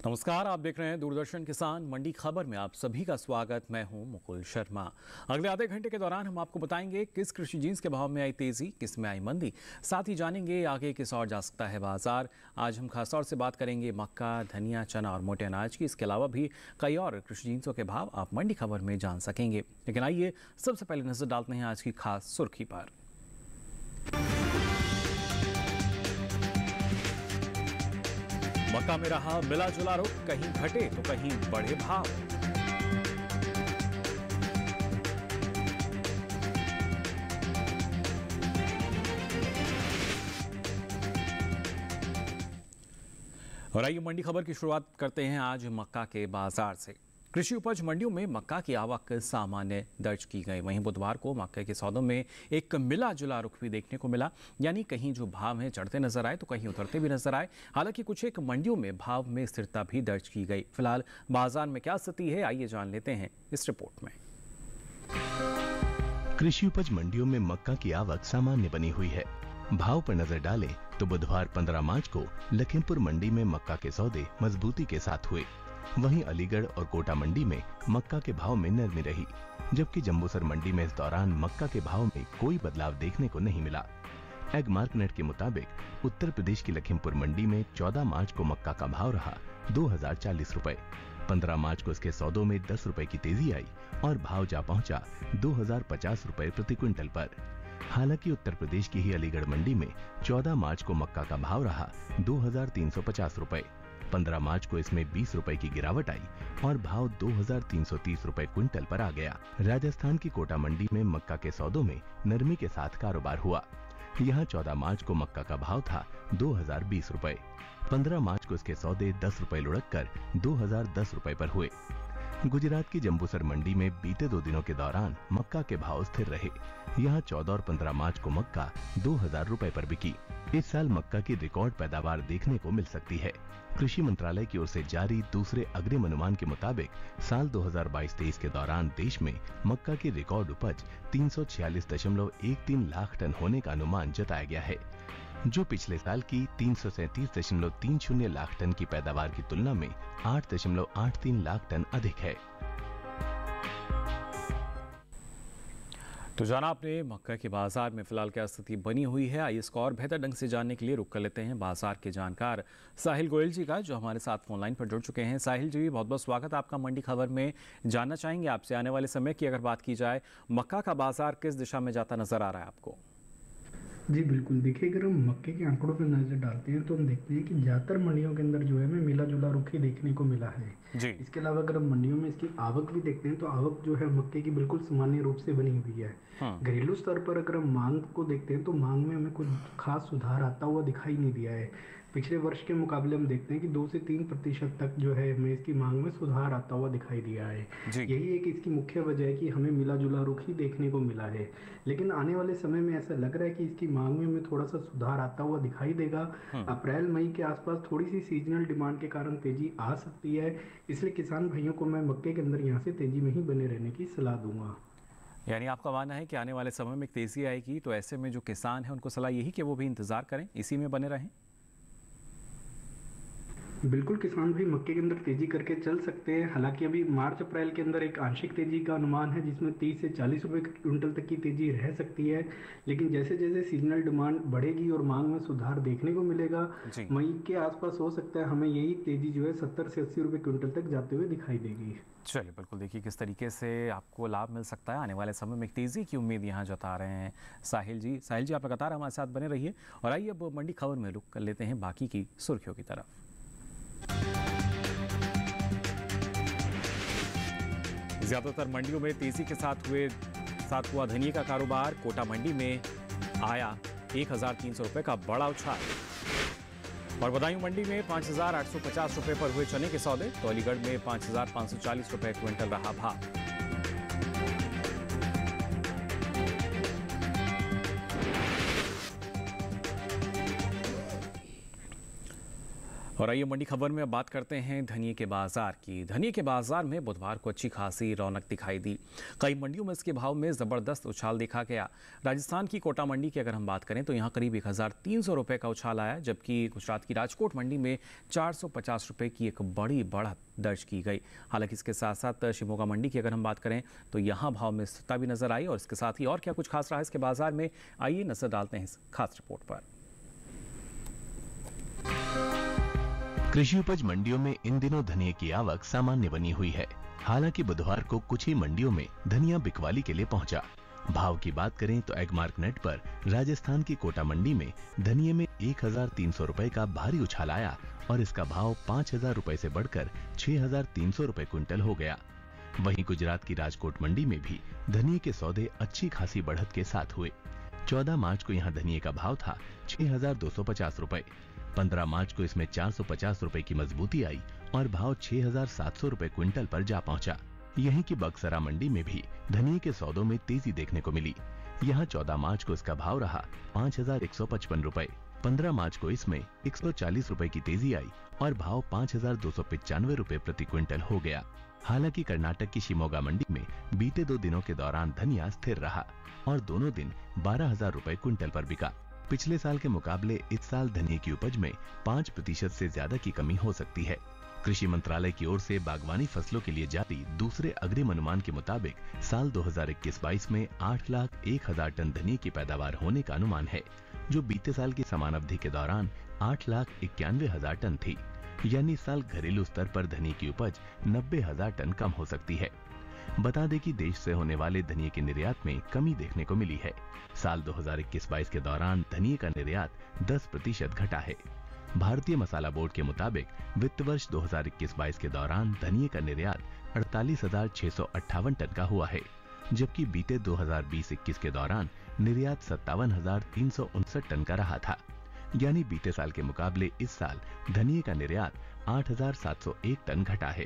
नमस्कार, आप देख रहे हैं दूरदर्शन किसान मंडी खबर में आप सभी का स्वागत। मैं हूं मुकुल शर्मा। अगले आधे घंटे के दौरान हम आपको बताएंगे किस कृषि जींस के भाव में आई तेजी, किस में आई मंदी। साथ ही जानेंगे आगे किस और जा सकता है बाजार। आज हम खासतौर से बात करेंगे मक्का, धनिया, चना और मोटे अनाज की। इसके अलावा भी कई और कृषि जींसों के भाव आप मंडी खबर में जान सकेंगे। लेकिन आइए सबसे पहले नजर डालते हैं आज की खास सुर्खी पर। मक्का में रहा मिला जुला रुख, कहीं घटे तो कहीं बढ़े भाव। और आइए मंडी खबर की शुरुआत करते हैं आज मक्का के बाजार से। कृषि उपज मंडियों में मक्का की आवक सामान्य दर्ज की गई। वहीं बुधवार को मक्के के सौदों में एक मिला जुला रुख भी देखने को मिला, यानी कहीं जो भाव हैं चढ़ते नजर आए तो कहीं उतरते भी नजर आए। हालांकि कुछ एक मंडियों में भाव में स्थिरता भी दर्ज की गई। फिलहाल बाजार में क्या स्थिति है, आइए जान लेते हैं इस रिपोर्ट में। कृषि उपज मंडियों में मक्का की आवक सामान्य बनी हुई है। भाव पर नजर डालें तो बुधवार 15 मार्च को लखीमपुर मंडी में मक्का के सौदे मजबूती के साथ हुए। वहीं अलीगढ़ और कोटा मंडी में मक्का के भाव में नरमी रही, जबकि जंबूसर मंडी में इस दौरान मक्का के भाव में कोई बदलाव देखने को नहीं मिला। एग मार्केट के मुताबिक उत्तर प्रदेश की लखीमपुर मंडी में 14 मार्च को मक्का का भाव रहा 2040 रुपए। 15 मार्च को इसके सौदों में 10 रुपए की तेजी आई और भाव जा पहुंचा 2050 रुपए प्रति क्विंटल पर। हालांकि उत्तर प्रदेश की ही अलीगढ़ मंडी में 14 मार्च को मक्का का भाव रहा 2350 रुपए। 15 मार्च को इसमें 20 रुपए की गिरावट आई और भाव 2330 रुपए क्विंटल पर आ गया। राजस्थान की कोटा मंडी में मक्का के सौदों में नरमी के साथ कारोबार हुआ। यहाँ 14 मार्च को मक्का का भाव था 2020 रुपए। 15 मार्च को इसके सौदे 10 रुपए लुढ़क कर 2010 रुपए पर हुए। गुजरात की जंबूसर मंडी में बीते 2 दिनों के दौरान मक्का के भाव स्थिर रहे। यहाँ 14 और 15 मार्च को मक्का 2000 रुपए पर बिकी। इस साल मक्का की रिकॉर्ड पैदावार देखने को मिल सकती है। कृषि मंत्रालय की ओर से जारी दूसरे अग्रिम अनुमान के मुताबिक साल 2022-23 के दौरान देश में मक्का की रिकॉर्ड उपज 346.13 लाख टन होने का अनुमान जताया गया है, जो पिछले साल की 337.30 लाख टन की पैदावार की तुलना में 8.83 लाख टन अधिक है। तो जाना आपने मक्का के बाजार में फिलहाल क्या स्थिति बनी हुई है। आइए इसको और बेहतर ढंग से जानने के लिए रुक कर लेते हैं बाजार के जानकार साहिल गोयल जी का, जो हमारे साथ फोन लाइन पर जुड़ चुके हैं। साहिल जी, बहुत बहुत स्वागत आपका मंडी खबर में। जानना चाहेंगे आपसे आने वाले समय की अगर बात की जाए, मक्का का बाजार किस दिशा में जाता नजर आ रहा है आपको? जी बिल्कुल, देखिए अगर हम मक्के के आंकड़ों पर नजर डालते हैं तो हम देखते हैं कि ज़्यादातर मंडियों के अंदर जो है हमें मिला जुला रुख ही देखने को मिला है जी। इसके अलावा अगर हम मंडियों में इसकी आवक भी देखते हैं तो आवक जो है मक्के की बिल्कुल सामान्य रूप से बनी हुई है। घरेलू स्तर पर अगर हम मांग को देखते हैं तो मांग में हमें कुछ खास सुधार आता हुआ दिखाई नहीं दिया है। पिछले वर्ष के मुकाबले हम देखते हैं कि 2 से 3% तक जो है हमें इसकी मांग में सुधार आता हुआ दिखाई दिया है। यही एक इसकी मुख्य वजह है कि हमें मिला जुला रुख ही देखने को मिला है। लेकिन आने वाले समय में ऐसा लग रहा है कि इसकी मांग में हमें थोड़ा सा सुधार आता हुआ दिखाई देगा। अप्रैल मई के आसपास थोड़ी सी सीजनल डिमांड के कारण तेजी आ सकती है, इसलिए किसान भाइयों को मैं मक्के के अंदर यहाँ से तेजी में ही बने रहने की सलाह दूंगा। यानी आपका मानना है कि आने वाले समय में तेजी आएगी, तो ऐसे में जो किसान है उनको सलाह यही कि वो भी इंतजार करें, इसी में बने रहें? बिल्कुल, किसान भी मक्के के अंदर तेजी करके चल सकते हैं। हालांकि अभी मार्च अप्रैल के अंदर एक आंशिक तेजी का अनुमान है, जिसमें 30 से 40 रुपए क्विंटल तक की तेजी रह सकती है। लेकिन जैसे जैसे सीजनल डिमांड बढ़ेगी और मांग में सुधार देखने को मिलेगा, मई के आसपास हो सकता है हमें यही तेजी जो है 70 से 80 रुपए क्विंटल तक जाते हुए दिखाई देगी। चलिए, बिल्कुल देखिए किस तरीके से आपको लाभ मिल सकता है। आने वाले समय में तेजी की उम्मीद यहाँ जता रहे हैं साहिल जी। साहिल जी, आप लगातार हमारे साथ बने रहिए और आइए अब मंडी खबर में रुक कर लेते हैं बाकी की सुर्खियों की तरफ। ज्यादातर मंडियों में तेजी के साथ हुआ धनिये का कारोबार। कोटा मंडी में आया 1300 रुपए का बड़ा उछाल और बदायूं मंडी में 5850 रुपए पर हुए चने के सौदे, तो अलीगढ़ में 5540 रुपए क्विंटल रहा भाव। और आइए मंडी खबर में अब बात करते हैं धनिये के बाजार की। धनिये के बाजार में बुधवार को अच्छी खासी रौनक दिखाई दी। कई मंडियों में इसके भाव में जबरदस्त उछाल देखा गया। राजस्थान की कोटा मंडी की अगर हम बात करें तो यहाँ करीब 1300 रुपये का उछाल आया, जबकि गुजरात की राजकोट मंडी में 450 रुपये की एक बड़ी बढ़त दर्ज की गई। हालांकि इसके साथ साथ शिमोगा मंडी की अगर हम बात करें तो यहाँ भाव में स्थिरता भी नजर आई। और इसके साथ ही और क्या कुछ खास रहा है इसके बाजार में, आइए नजर डालते हैं इस खास रिपोर्ट पर। कृषि उपज मंडियों में इन दिनों धनिये की आवक सामान्य बनी हुई है। हालांकि बुधवार को कुछ ही मंडियों में धनिया बिकवाली के लिए पहुंचा। भाव की बात करें तो एगमार्क नेट पर राजस्थान की कोटा मंडी में धनिये में 1300 रुपए का भारी उछाल आया और इसका भाव 5000 रुपए से बढ़कर 6300 रुपए क्विंटल हो गया। वहीं गुजरात की राजकोट मंडी में भी धनिये के सौदे अच्छी खासी बढ़त के साथ हुए। 14 मार्च को यहाँ धनिये का भाव था 6250 रुपए। 15 मार्च को इसमें 450 रुपए की मजबूती आई और भाव 6700 रुपए क्विंटल पर जा पहुंचा। यहीं की बक्सरा मंडी में भी धनिये के सौदों में तेजी देखने को मिली। यहाँ 14 मार्च को इसका भाव रहा 5155 रुपए। 15 मार्च को इसमें 140 रुपए की तेजी आई और भाव 5295 रुपए प्रति क्विंटल हो गया। हालांकि कर्नाटक की शिमोगा मंडी में बीते 2 दिनों के दौरान धनिया स्थिर रहा और दोनों दिन 12,000 रुपए क्विंटल पर बिका। पिछले साल के मुकाबले इस साल धनिये की उपज में 5% से ज्यादा की कमी हो सकती है। कृषि मंत्रालय की ओर से बागवानी फसलों के लिए जारी दूसरे अग्रिम अनुमान के मुताबिक साल 2021-22 में 8,01,000 टन धनिये की पैदावार होने का अनुमान है, जो बीते साल की समान अवधि के दौरान 8,91,000 टन थी। यानी इस साल घरेलू स्तर पर धनिये की उपज 90,000 टन कम हो सकती है। बता दें कि देश से होने वाले धनिये के निर्यात में कमी देखने को मिली है। साल 2021-22 के दौरान धनिये का निर्यात 10% घटा है। भारतीय मसाला बोर्ड के मुताबिक वित्त वर्ष 2021-22 के दौरान धनिये का निर्यात 48,658 टन का हुआ है, जबकि बीते 2020-21 के दौरान निर्यात 57,359 टन का रहा था। यानी बीते साल के मुकाबले इस साल धनिये का निर्यात 8,701 टन घटा है।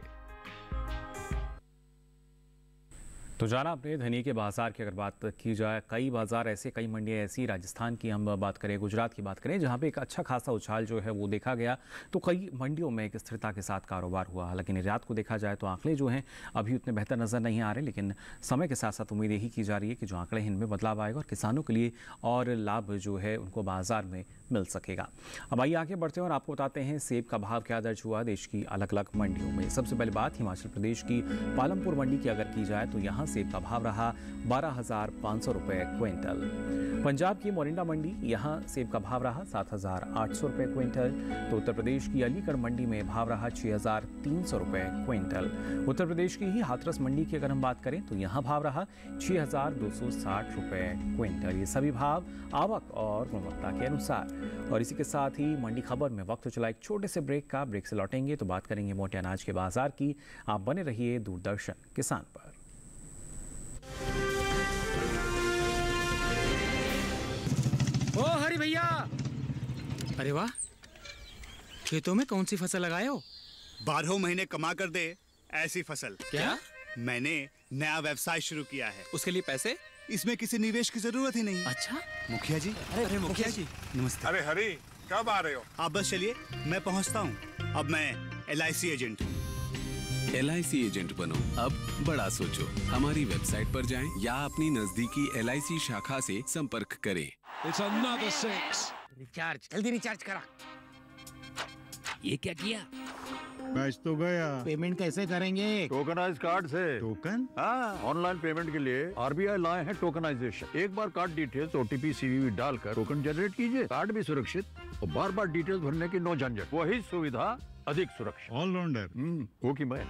तो जाना आपने धनिये के बाजार की अगर बात की जाए, कई बाजार ऐसे, कई मंडियाँ ऐसी, राजस्थान की हम बात करें, गुजरात की बात करें, जहाँ पे एक अच्छा खासा उछाल जो है वो देखा गया। तो कई मंडियों में एक स्थिरता के साथ कारोबार हुआ। हालांकि निर्यात को देखा जाए तो आंकड़े जो हैं अभी उतने बेहतर नज़र नहीं आ रहे, लेकिन समय के साथ साथ उम्मीद यही की जा रही है कि जो आंकड़े हैं इनमें बदलाव आएगा और किसानों के लिए और लाभ जो है उनको बाजार में मिल सकेगा। अब आइए आगे बढ़ते हैं और आपको बताते हैं सेब का भाव क्या दर्ज हुआ देश की अलग अलग मंडियों में। सबसे पहली बात हिमाचल प्रदेश की पालमपुर मंडी की अगर की जाए तो यहाँ सेब का भाव रहा 12,500 रुपये क्विंटल। पंजाब की मोरिंडा मंडी, यहाँ सेब का भाव रहा 7,800 रुपये क्विंटल। तो उत्तर प्रदेश की अलीगढ़ मंडी में भाव रहा 6,300 रुपये क्विंटल। उत्तर प्रदेश की ही हाथरस मंडी की अगर हम बात करें तो यहाँ भाव रहा 6,260 रुपये क्विंटल। ये सभी भाव आवक और गुणवत्ता के अनुसार। और इसी के साथ ही मंडी खबर में वक्त चला एक छोटे से ब्रेक का। ब्रेक से लौटेंगे तो बात करेंगे मोटे अनाज के बाजार की। आप बने रहिए दूरदर्शन किसान पर। ओ हरी भैया, अरे वाह, खेतों में कौन सी फसल लगाए हो? 12 महीने कमा कर दे ऐसी फसल। क्या? मैंने नया व्यवसाय शुरू किया है। उसके लिए पैसे? इसमें किसी निवेश की जरूरत ही नहीं। अच्छा मुखिया जी। अरे मुखिया जी, नमस्ते। अरे हरी, कब आ रहे हो? आप बस चलिए, मैं पहुंचता हूँ। अब मैं LIC एजेंट हूँ। LIC एजेंट बनो, अब बड़ा सोचो। हमारी वेबसाइट पर जाएं या अपनी नजदीकी LIC शाखा से संपर्क करें। It's another 6. रिचार्ज, जल्दी रिचार्ज करा। ये क्या किया? मैच तो गया। पेमेंट कैसे करेंगे? टोकनाइज कार्ड से। टोकन? हाँ, ऑनलाइन पेमेंट के लिए RBI लाए हैं टोकनाइजेशन। एक बार कार्ड डिटेल्स, OTP, CVV डालकर टोकन जनरेट कीजिए। कार्ड भी सुरक्षित और बार बार डिटेल्स भरने की नो झंझट। वही सुविधा अधिक सुरक्षित। ऑलराउंडर वो की मैं।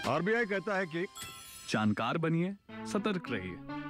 RBI कहता है कि जानकार बनिए, सतर्क रहिए।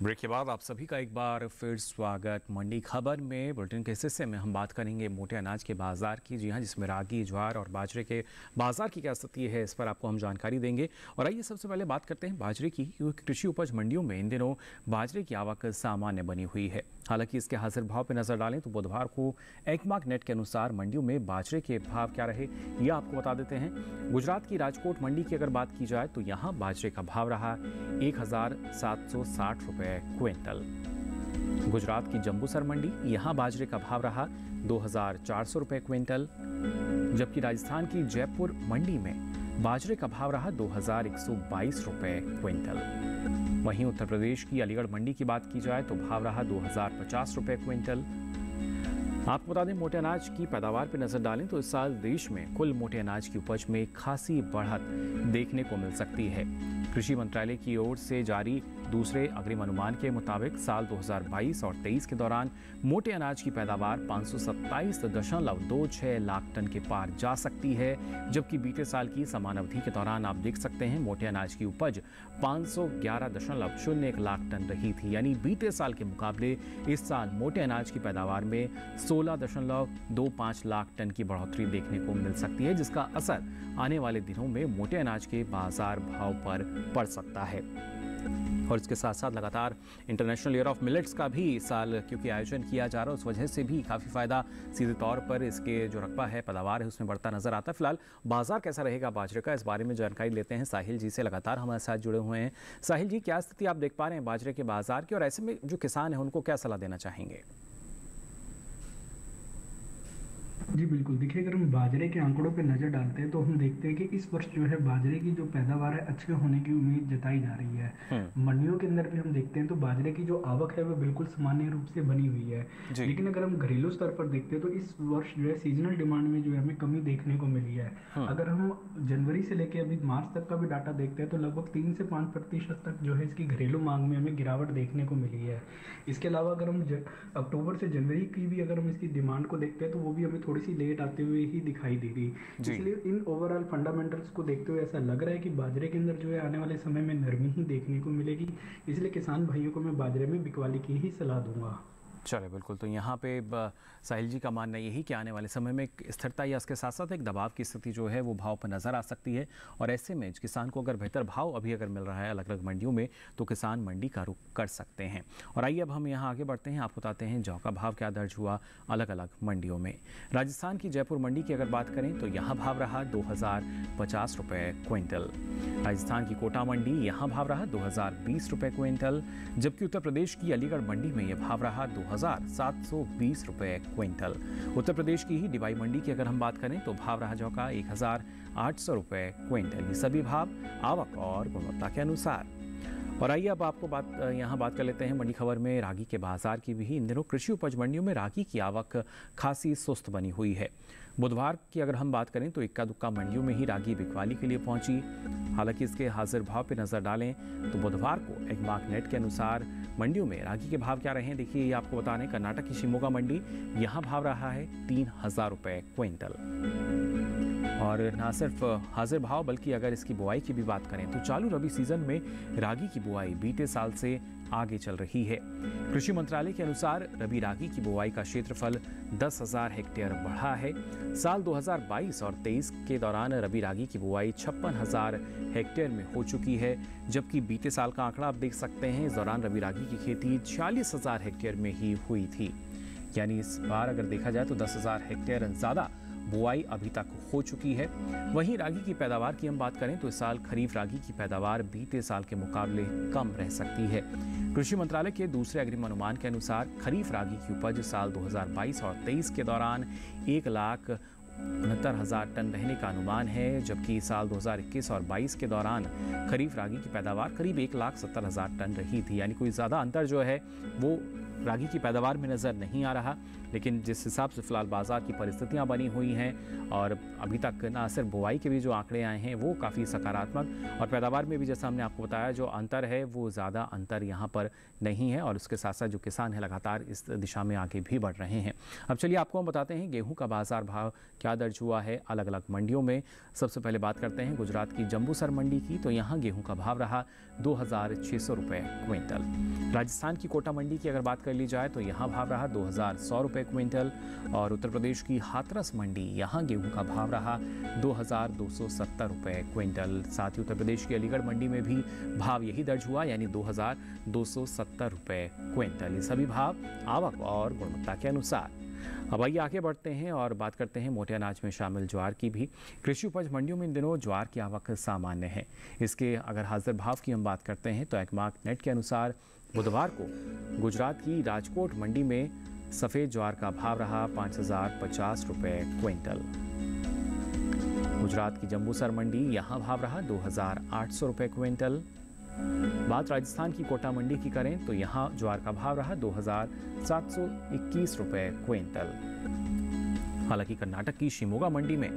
ब्रेक के बाद आप सभी का एक बार फिर स्वागत। मंडी खबर में बुलेटिन के इस हिस्से में हम बात करेंगे मोटे अनाज के बाजार की। जी हां, जिसमें रागी, ज्वार और बाजरे के बाजार की क्या स्थिति है, इस पर आपको हम जानकारी देंगे। और आइए सबसे पहले बात करते हैं बाजरे की, क्योंकि कृषि उपज मंडियों में इन दिनों बाजरे की आवक सामान्य बनी हुई है। हालांकि इसके हाजिर भाव पर नजर डालें तो बुधवार को एकमार्क नेट के अनुसार मंडियों में बाजरे के भाव क्या रहे, ये आपको बता देते हैं। गुजरात की राजकोट मंडी की अगर बात की जाए तो यहाँ बाजरे का भाव रहा 1760 रुपए क्विंटल। गुजरात की जंबूसर मंडी, यहाँ बाजरे का भाव रहा 2400 रुपए क्विंटल। जबकि राजस्थान की जयपुर मंडी में बाजरे का भाव रहा 2122 रुपए क्विंटल। वहीं उत्तर प्रदेश की अलीगढ़ मंडी की बात की जाए तो भाव रहा 2050 रुपए क्विंटल। आपको बता दें, मोटे अनाज की पैदावार पर नजर डालें तो इस साल देश में कुल मोटे अनाज की उपज में खासी बढ़त देखने को मिल सकती है। कृषि मंत्रालय की ओर से जारी दूसरे अग्रिम अनुमान के मुताबिक साल 2022 और 23 के दौरान मोटे अनाज की पैदावार 527.26 लाख टन के पार जा सकती है। जबकि बीते साल की समान अवधि के दौरान आप देख सकते हैं मोटे अनाज की उपज 511.01 लाख टन रही थी। यानी बीते साल के मुकाबले इस साल मोटे अनाज की पैदावार में 16.25 लाख टन की बढ़ोतरी देखने को मिल सकती है, जिसका असर आने वाले दिनों में मोटे अनाज के बाजार भाव पर पड़ सकता है। और इसके साथ साथ लगातार इंटरनेशनल ईयर ऑफ मिलेट्स का भी इस साल क्योंकि आयोजन किया जा रहा है, उस वजह से भी काफ़ी फ़ायदा सीधे तौर पर इसके जो रकबा है, पैदावार है, उसमें बढ़ता नजर आता है। फिलहाल बाजार कैसा रहेगा बाजरे का, इस बारे में जानकारी लेते हैं साहिल जी से, लगातार हमारे साथ जुड़े हुए हैं। साहिल जी, क्या स्थिति आप देख पा रहे हैं बाजरे के बाजार की, और ऐसे में जो किसान है उनको क्या सलाह देना चाहेंगे? जी बिल्कुल, देखिए अगर हम बाजरे के आंकड़ों पे नज़र डालते हैं तो हम देखते हैं कि इस वर्ष जो है बाजरे की जो पैदावार है अच्छे होने की उम्मीद जताई जा रही है। मंडियों के अंदर भी हम देखते हैं तो बाजरे की जो आवक है वो बिल्कुल सामान्य रूप से बनी हुई है। लेकिन अगर हम घरेलू स्तर पर देखते हैं तो इस वर्ष जो है सीजनल डिमांड में जो है हमें कमी देखने को मिली है। अगर हम जनवरी से लेकर अभी मार्च तक का भी डाटा देखते हैं तो लगभग 3 से 5% तक जो है इसकी घरेलू मांग में हमें गिरावट देखने को मिली है। इसके अलावा अगर हम अक्टूबर से जनवरी की भी अगर हम इसकी डिमांड को देखते हैं तो वो भी हमें थोड़ी सी लेट आते हुए ही दिखाई दे रही। इसलिए इन ओवरऑल फंडामेंटल्स को देखते हुए ऐसा लग रहा है कि बाजरे के अंदर जो है आने वाले समय में नरमी ही देखने को मिलेगी। इसलिए किसान भाइयों को मैं बाजरे में बिकवाली की ही सलाह दूंगा। चले बिल्कुल, तो यहाँ पे साहिल जी का मानना यही कि आने वाले समय में स्थिरता या इसके साथ साथ एक दबाव की स्थिति जो है वो भाव पर नज़र आ सकती है। और ऐसे में किसान को अगर बेहतर भाव अभी अगर मिल रहा है अलग अलग मंडियों में तो किसान मंडी का रुख कर सकते हैं। और आइए अब हम यहाँ आगे बढ़ते हैं, आपको बताते हैं जौ का भाव क्या दर्ज हुआ अलग अलग मंडियों में। राजस्थान की जयपुर मंडी की अगर बात करें तो यहाँ भाव रहा 2050 रुपये क्विंटल। राजस्थान की कोटा मंडी, यहाँ भाव रहा 2020 रुपये क्विंटल। जबकि उत्तर प्रदेश की अलीगढ़ मंडी में यह भाव रहा 2720 रुपये क्विंटल। उत्तर प्रदेश की ही डिवाई मंडी की अगर हम बात करें तो भाव रहा जौ का 1800 रुपये क्विंटल। ये सभी भाव आवक और गुणवत्ता के अनुसार। और आइए अब आपको यहाँ बात कर लेते हैं मंडी खबर में रागी के बाजार की भी। इन दिनों कृषि उपज मंडियों में रागी की आवक खासी सुस्त बनी हुई है। बुधवार की अगर हम बात करें तो इक्का दुक्का मंडियों में ही रागी बिकवाली के लिए पहुंची। हालांकि इसके हाजिर भाव पे नजर डालें तो बुधवार को एकमार्क नेट के अनुसार मंडियों में रागी के भाव क्या रहे हैं, देखिए ये आपको बता दें। कर्नाटक की शिमोगा मंडी, यहाँ भाव रहा है 3000 रुपये क्विंटल। और ना सिर्फ हाजिर भाव बल्कि अगर इसकी बुआई की भी बात करें तो चालू रबी सीजन में रागी की बुआई बीते साल से आगे चल रही है। कृषि मंत्रालय के अनुसार रबी रागी की बुआई का क्षेत्रफल 10,000 हेक्टेयर बढ़ा है। साल 2022 और 23 के दौरान रबी रागी की बुआई 56,000 हेक्टेयर में हो चुकी है। जबकि बीते साल का आंकड़ा आप देख सकते हैं, इस दौरान रबी रागी की खेती 46,000 हेक्टेयर में ही हुई थी। यानी इस बार अगर देखा जाए तो 10,000 हेक्टेयर ज़्यादा बुआई अभी तक हो चुकी है। वहीं रागी की पैदावार की हम बात करें तो इस साल खरीफ रागी की पैदावार बीते साल के मुकाबले कम रह सकती है। कृषि मंत्रालय के दूसरे अग्रिम अनुमान के अनुसार खरीफ रागी की उपज साल 2022 और 23 के दौरान 1,69,000 टन रहने का अनुमान है। जबकि साल 2021 और 22 के दौरान खरीफ रागी की पैदावार करीब 1,70,000 टन रही थी। यानी कोई ज़्यादा अंतर जो है वो रागी की पैदावार में नज़र नहीं आ रहा, लेकिन जिस हिसाब से फिलहाल बाजार की परिस्थितियां बनी हुई हैं और अभी तक ना सिर्फ बुआई के भी जो आंकड़े आए हैं वो काफ़ी सकारात्मक, और पैदावार में भी जैसा हमने आपको बताया जो अंतर है वो ज़्यादा अंतर यहाँ पर नहीं है, और उसके साथ साथ जो किसान हैं लगातार इस दिशा में आगे भी बढ़ रहे हैं। अब चलिए आपको हम बताते हैं गेहूँ का बाजार भाव क्या दर्ज हुआ है अलग अलग मंडियों में। सबसे पहले बात करते हैं गुजरात की जंबूसर मंडी की, तो यहाँ गेहूँ का भाव रहा 2,600 रुपये क्विंटल। राजस्थान की कोटा मंडी की अगर बात कर ली जाए तो यहाँ भाव रहा 2,100 रुपये क्विंटल, और उत्तर प्रदेश की हाथरस मंडी यहाँ गेहूं का भाव रहा 2,270 रुपये क्विंटल। साथ ही उत्तर प्रदेश की अलीगढ़ मंडी में भी भाव यही दर्ज हुआ, यानी 2,270 रुपये क्विंटल। ये सभी भाव आवक और गुणवत्ता के अनुसार। अब आइए आगे बढ़ते हैं और बात करते हैं मोटे अनाज में शामिल ज्वार की भी। कृषि उपज मंडियों में इन दिनों ज्वार की आवक सामान्य है। इसके अगर हाजिर भाव की हम बात करते हैं तो एगमार्क नेट के अनुसार बुधवार को गुजरात की राजकोट मंडी में सफ़ेद ज्वार का भाव रहा 5,050 रुपये क्विंटल। गुजरात की जंबूसर मंडी यहाँ भाव रहा 2,800 रुपये क्विंटल। बात राजस्थान की कोटा मंडी की करें तो यहाँ ज्वार का भाव रहा 2,721 रुपये क्विंटल। हालांकि कर्नाटक की शिमोगा मंडी में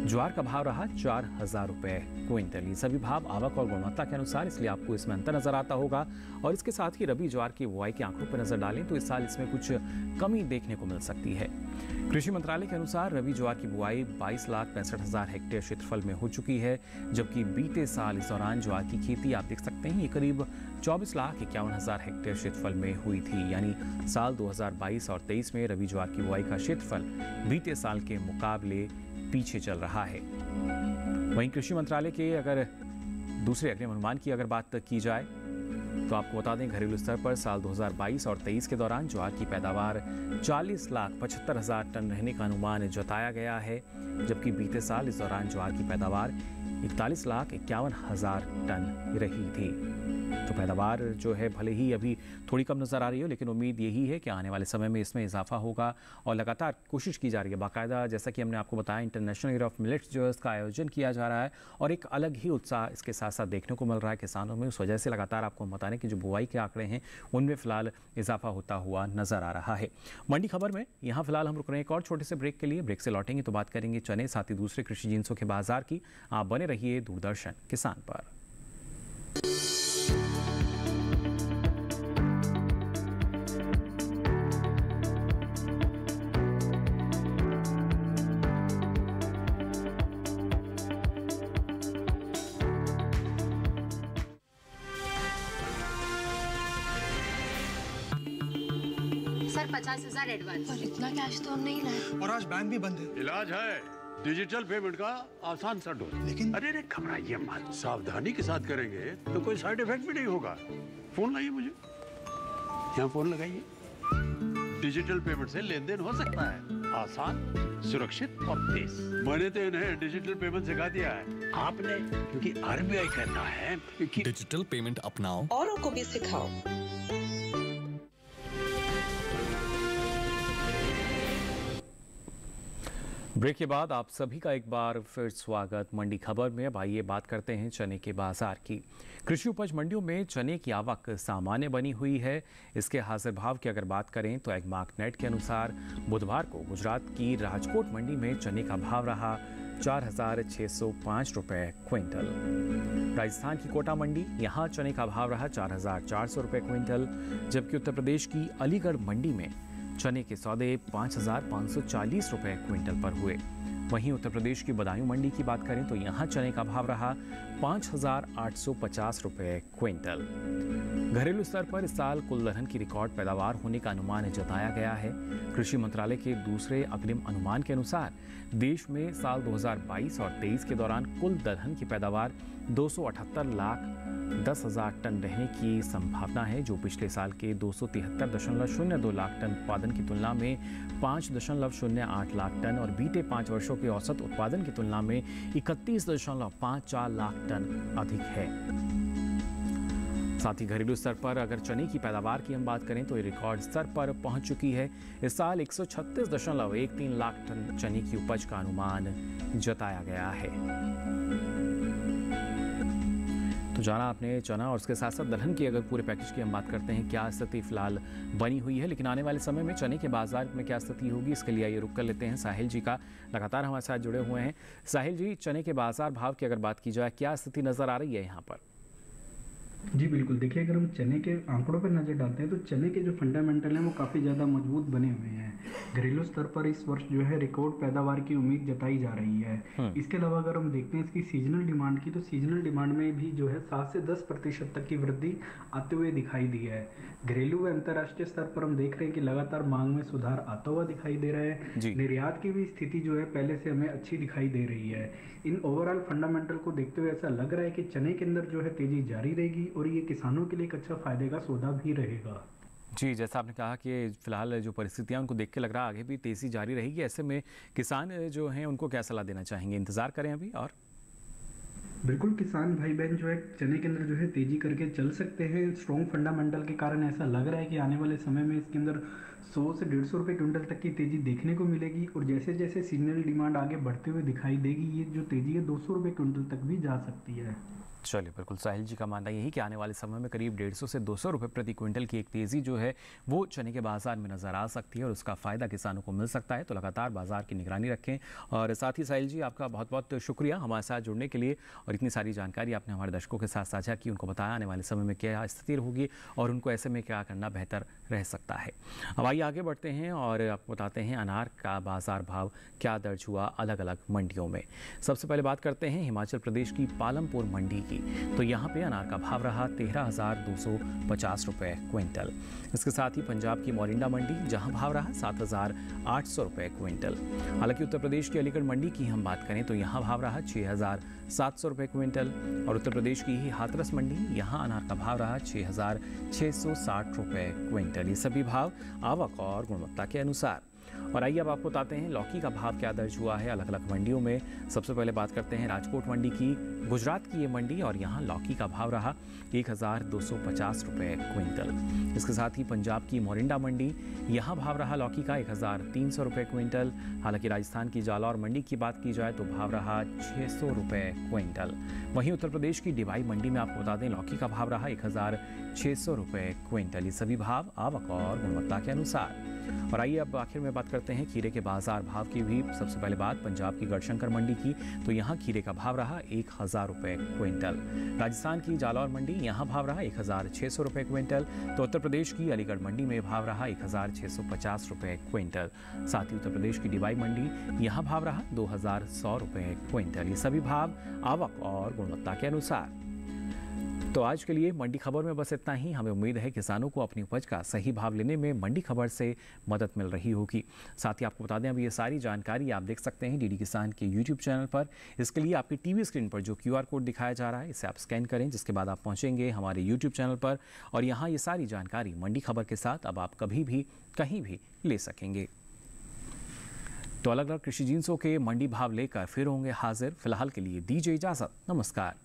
ज्वार का भाव रहा 4,000 रुपये क्विंटल। ये सभी भाव आवक और गुणवत्ता के अनुसार, इसलिए आपको इसमें अंतर नजर आता होगा। और इसके साथ ही रबी ज्वार की बुआई के आंकड़ों पर नजर डालें तो इस साल इसमें कुछ कमी देखने को मिल सकती है। कृषि मंत्रालय के अनुसार रबी ज्वार की बुआई 22,65,000 हेक्टेयर क्षेत्रफल में हो चुकी है, जबकि बीते साल इस दौरान ज्वार की खेती आप देख सकते हैं ये करीब 24,51,000 हेक्टेयर क्षेत्रफल में हुई थी। यानी साल 2022 और 23 में रबी ज्वार की बुआई का क्षेत्रफल बीते साल के मुकाबले पीछे चल रहा है। वहीं कृषि मंत्रालय के अगर दूसरे अग्रिम अनुमान की अगर बात की जाए तो आपको बता दें घरेलू स्तर पर साल 2022 और 23 के दौरान ज्वार की पैदावार 40,75,000 टन रहने का अनुमान जताया गया है, जबकि बीते साल इस दौरान ज्वार की पैदावार 41,51,000 टन रही थी। तो पैदावार जो है भले ही अभी थोड़ी कम नज़र आ रही हो, लेकिन उम्मीद यही है कि आने वाले समय में इसमें इजाफा होगा और लगातार कोशिश की जा रही है। बाकायदा जैसा कि हमने आपको बताया इंटरनेशनल ईयर ऑफ मिलेट्स जो है इसका आयोजन किया जा रहा है और एक अलग ही उत्साह इसके साथ साथ देखने को मिल रहा है किसानों में। उस वजह से लगातार आपको हम बता रहे हैं कि जो बुआई के आंकड़े हैं उनमें फिलहाल इजाफा होता हुआ नजर आ रहा है। मंडी खबर में यहाँ फिलहाल हम रुक रहे हैं एक और छोटे से ब्रेक के लिए। ब्रेक से लौटेंगे तो बात करेंगे चने साथ ही दूसरे कृषि जिन्सों के बाजार की। आप बने रहिए दूरदर्शन किसान पर। Sir 50,000 advance. और इतना कैश तो हम नहीं लाए। और आज बैंक भी बंद है। इलाज है डिजिटल पेमेंट का आसान सा ढूंढ। लेकिन अरे घबराइए मत, सावधानी के साथ करेंगे तो कोई साइड इफेक्ट भी नहीं होगा। फोन लाइए मुझे, यहाँ फोन लगाइए। डिजिटल पेमेंट से लेन देन हो सकता है आसान, सुरक्षित और तेज। मैंने तो इन्हें डिजिटल पेमेंट सिखा दिया है। आपने, क्योंकि RBI कहता है कि डिजिटल पेमेंट अपनाओ औरों को भी सिखाओ। ब्रेक के बाद आप सभी का एक बार फिर स्वागत मंडी खबर में। अब आइए बात करते हैं चने के बाजार की। कृषि उपज मंडियों में चने की आवक सामान्य बनी हुई है। इसके हाजिर भाव की अगर बात करें तो एगमार्क नेट के अनुसार बुधवार को गुजरात की राजकोट मंडी में चने का भाव रहा 4,605 रुपये क्विंटल। राजस्थान की कोटा मंडी यहाँ चने का भाव रहा 4,400 रुपये क्विंटल, जबकि उत्तर प्रदेश की अलीगढ़ मंडी में चने के सौदे 5,540 रुपये क्विंटल पर हुए। वहीं उत्तर प्रदेश की बदायूं मंडी की बात करें तो यहाँ चने का भाव रहा 5,850 रुपये क्विंटल। घरेलू स्तर पर इस साल कुल दलहन की रिकॉर्ड पैदावार होने का अनुमान जताया गया है। कृषि मंत्रालय के दूसरे अग्रिम अनुमान के अनुसार देश में साल 2022 और 23 के दौरान कुल दलहन की पैदावार 278,10,000 टन रहने की संभावना है, जो पिछले साल के 273.02 लाख टन उत्पादन की तुलना में 5.08 लाख टन और बीते 5 वर्षों के औसत उत्पादन की तुलना में 31.54 लाख टन अधिक है। साथ ही घरेलू स्तर पर अगर चने की पैदावार की हम बात करें तो ये रिकॉर्ड स्तर पर पहुंच चुकी है। इस साल 136.13 लाख टन चने की उपज का अनुमान जताया गया है। तो जाना आपने चना और उसके साथ साथ दलहन की अगर पूरे पैकेज की हम बात करते हैं क्या स्थिति फिलहाल बनी हुई है, लेकिन आने वाले समय में चने के बाजार में क्या स्थिति होगी इसके लिए आइए रुक कर लेते हैं साहिल जी का, लगातार हमारे साथ जुड़े हुए हैं। साहिल जी, चने के बाजार भाव की अगर बात की जाए क्या स्थिति नजर आ रही है यहाँ पर? जी बिल्कुल, देखिए अगर हम चने के आंकड़ों पर नज़र डालते हैं तो चने के जो फंडामेंटल हैं वो काफ़ी ज़्यादा मजबूत बने हुए हैं। घरेलू स्तर पर इस वर्ष जो है रिकॉर्ड पैदावार की उम्मीद जताई जा रही है। इसके अलावा अगर हम देखते हैं इसकी सीजनल डिमांड की, तो सीजनल डिमांड में भी जो है 7 से 10% तक की वृद्धि आते हुए दिखाई दी है। घरेलू व अंतर्राष्ट्रीय स्तर पर हम देख रहे हैं कि लगातार मांग में सुधार आता हुआ दिखाई दे रहा है। निर्यात की भी स्थिति जो है पहले से हमें अच्छी दिखाई दे रही है। इन ओवरऑल फंडामेंटल को देखते हुए ऐसा लग रहा है कि चने के अंदर जो है तेजी जारी रहेगी और ये किसानों के लिए एक अच्छा फायदे का सौदा भी रहेगा। जी, जैसा आपने कहा कि फिलहाल जो परिस्थितियां उनको देख के लग रहा है आगे भी तेजी जारी रहेगी, ऐसे में किसान जो हैं उनको क्या सलाह देना चाहेंगे? इंतजार करें अभी? और बिल्कुल, किसान भाई बहन जो है चने के अंदर जो है तेजी करके चल सकते हैं। स्ट्रॉन्ग फंडामेंटल के कारण ऐसा लग रहा है कि आने वाले समय में इसके अंदर 100 से 150 रुपये क्विंटल तक की तेजी देखने को मिलेगी और जैसे जैसे सीजनल डिमांड आगे बढ़ते हुए दिखाई देगी ये जो तेजी है 200 रुपये क्विंटल तक भी जा सकती है। चलिए, बिल्कुल साहिल जी का मानना यही कि आने वाले समय में करीब 150 से 200 रुपये प्रति क्विंटल की एक तेज़ी जो है वो चने के बाजार में नज़र आ सकती है और उसका फ़ायदा किसानों को मिल सकता है। तो लगातार बाजार की निगरानी रखें। और साथ ही साहिल जी, आपका बहुत बहुत शुक्रिया हमारे साथ जुड़ने के लिए और इतनी सारी जानकारी आपने हमारे दर्शकों के साथ साझा की, उनको बताया आने वाले समय में क्या स्थिति होगी और उनको ऐसे में क्या करना बेहतर रह सकता है। अब आइए आगे बढ़ते हैं और आपको बताते हैं अनार का बाजार भाव क्या दर्ज हुआ अलग अलग मंडियों में। सबसे पहले बात करते हैं हिमाचल प्रदेश की पालमपुर मंडी की। तो यहाँ पे अनार का भाव रहा 13,250 रुपये क्विंटल। इसके साथ ही पंजाब की मोरिंडा मंडी जहाँ भाव रहा 7,800 रुपये क्विंटल। हालांकि उत्तर प्रदेश की अलीगढ़ मंडी की हम बात करें तो यहाँ भाव रहा 6,700 रुपये क्विंटल और उत्तर प्रदेश की ही हाथरस मंडी यहाँ अनार का भाव रहा 6,660 रुपये क्विंटल। ये सभी भाव आवक और गुणवत्ता के अनुसार। और आइए अब आपको बताते हैं लौकी का भाव क्या दर्ज हुआ है अलग अलग मंडियों में। सबसे पहले बात करते हैं राजकोट मंडी की। गुजरात की ये मंडी और यहाँ लौकी का भाव रहा 1,250 रुपये क्विंटल। इसके साथ ही पंजाब की मोरिंडा मंडी, यहाँ भाव रहा लौकी का 1,300 रुपये क्विंटल। हालांकि राजस्थान की जालौर मंडी की बात की जाए तो भाव रहा 600 रुपये क्विंटल। वहीं उत्तर प्रदेश की डिवाई मंडी में आपको बता दें लौकी का भाव रहा 1,600 रुपये क्विंटल। ये सभी भाव आवक और गुणवत्ता के अनुसार। और आइए अब आखिर में बात करते हैं खीरे के बाजार भाव की भी। सबसे पहले बात पंजाब की गढ़शंकर मंडी की, तो यहाँ खीरे का भाव रहा 1,000 रुपये क्विंटल। राजस्थान की जालौर मंडी, यहाँ भाव रहा 1,600 रुपये क्विंटल। तो उत्तर प्रदेश की अलीगढ़ मंडी में भाव रहा 1,650 रुपये क्विंटल। साथ ही उत्तर प्रदेश की डिवाई मंडी, यहाँ भाव रहा 2,100 रुपये क्विंटल। ये सभी भाव आवक और गुणवत्ता के अनुसार। तो आज के लिए मंडी खबर में बस इतना ही। हमें उम्मीद है किसानों को अपनी उपज का सही भाव लेने में मंडी खबर से मदद मिल रही होगी। साथ ही आपको बता दें, अब ये सारी जानकारी आप देख सकते हैं डीडी किसान के यूट्यूब चैनल पर। इसके लिए आपकी टीवी स्क्रीन पर जो QR कोड दिखाया जा रहा है इसे आप स्कैन करें, जिसके बाद आप पहुंचेंगे हमारे यूट्यूब चैनल पर और यहाँ ये सारी जानकारी मंडी खबर के साथ अब आप कभी भी कहीं भी ले सकेंगे। तो अलग अलग कृषि जिन्सों के मंडी भाव लेकर फिर होंगे हाजिर। फिलहाल के लिए दीजिए इजाजत, नमस्कार।